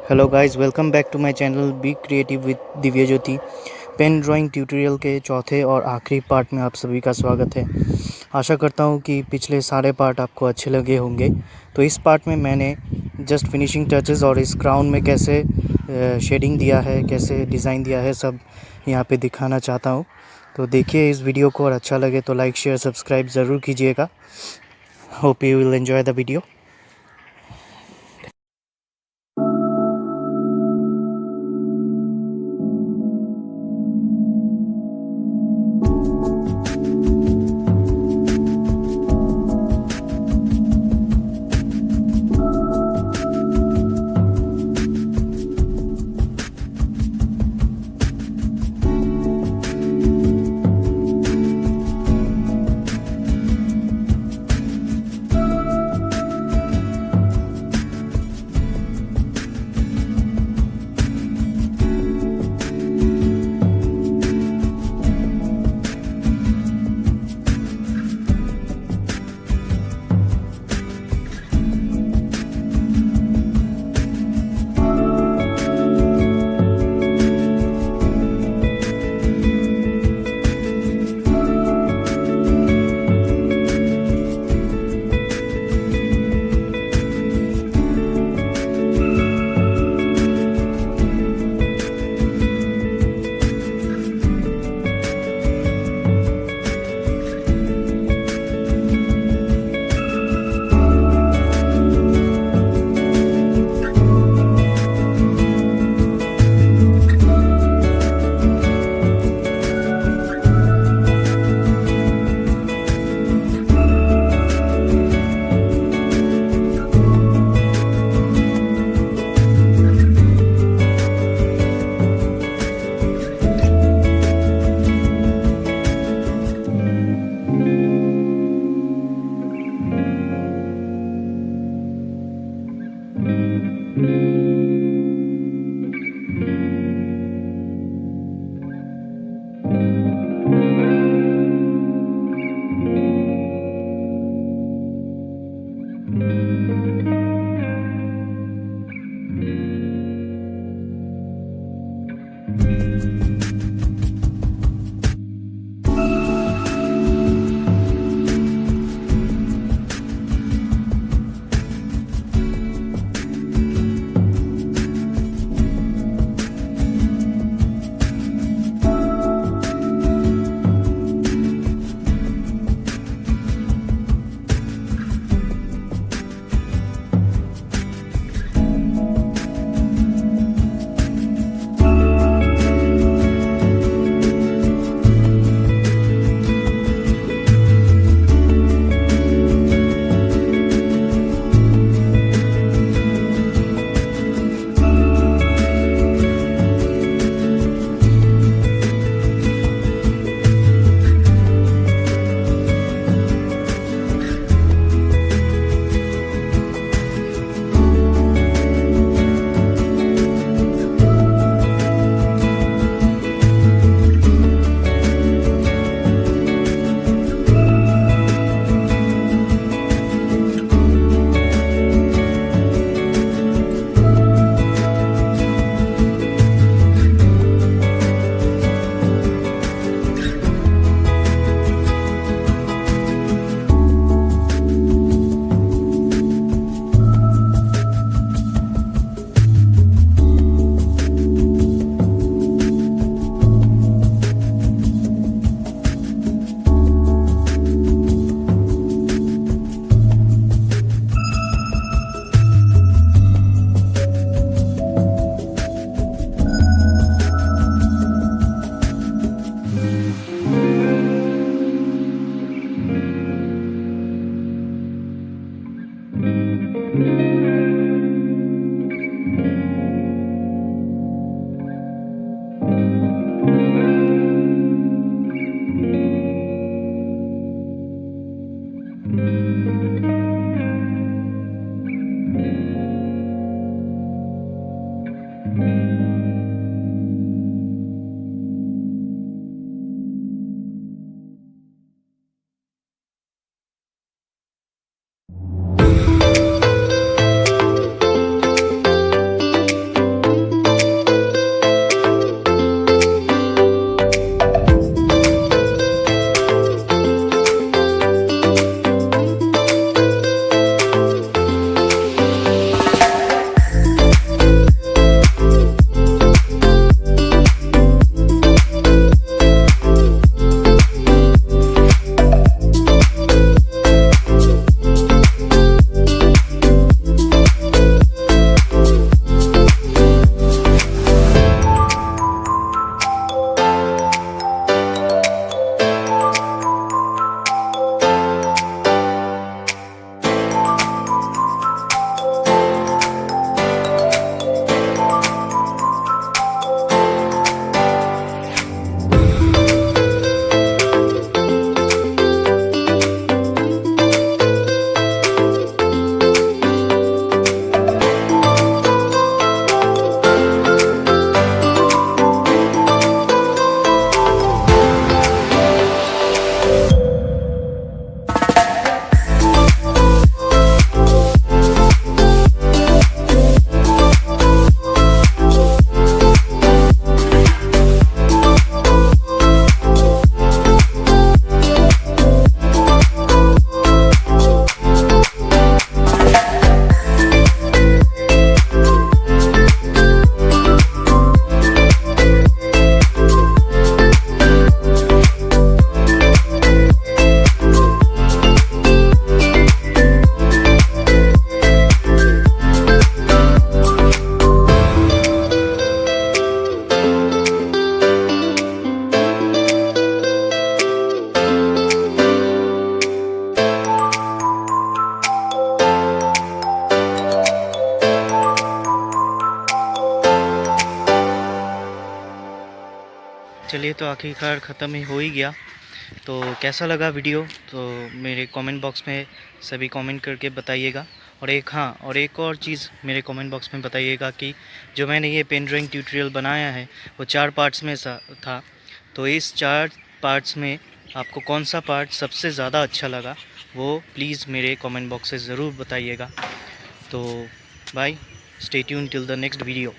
Hello guys, welcome back to my channel be creative with Divya Jyoti. Pen drawing tutorial के चौथे और आखिरी part में आप सभी का स्वागत है। आशा करता हूँ कि पिछले सारे पार्ट आपको अच्छे लगे होंगे। तो इस पार्ट में मैंने जस्ट फिनिशिंग टचेस और इस क्राउन में कैसे शेडिंग दिया है, कैसे डिज़ाइन दिया है, सब यहाँ पे दिखाना चाहता हूँ। तो देखिए इस वीडियो को, और अच्छा लगे तो लाइक शेयर सब्सक्राइब ज़रूर कीजिएगा। Hope you will enjoy the video. चलिए तो आखिरकार ख़त्म ही हो ही गया। तो कैसा लगा वीडियो तो मेरे कमेंट बॉक्स में सभी कमेंट करके बताइएगा। और एक और चीज़ मेरे कमेंट बॉक्स में बताइएगा कि जो मैंने ये पेन ड्राइंग ट्यूटोरियल बनाया है वो 4 पार्ट्स में था। तो इस 4 पार्ट्स में आपको कौन सा पार्ट सबसे ज़्यादा अच्छा लगा वो प्लीज़ मेरे कमेंट बॉक्स से ज़रूर बताइएगा। तो bye, stay tune till the next video.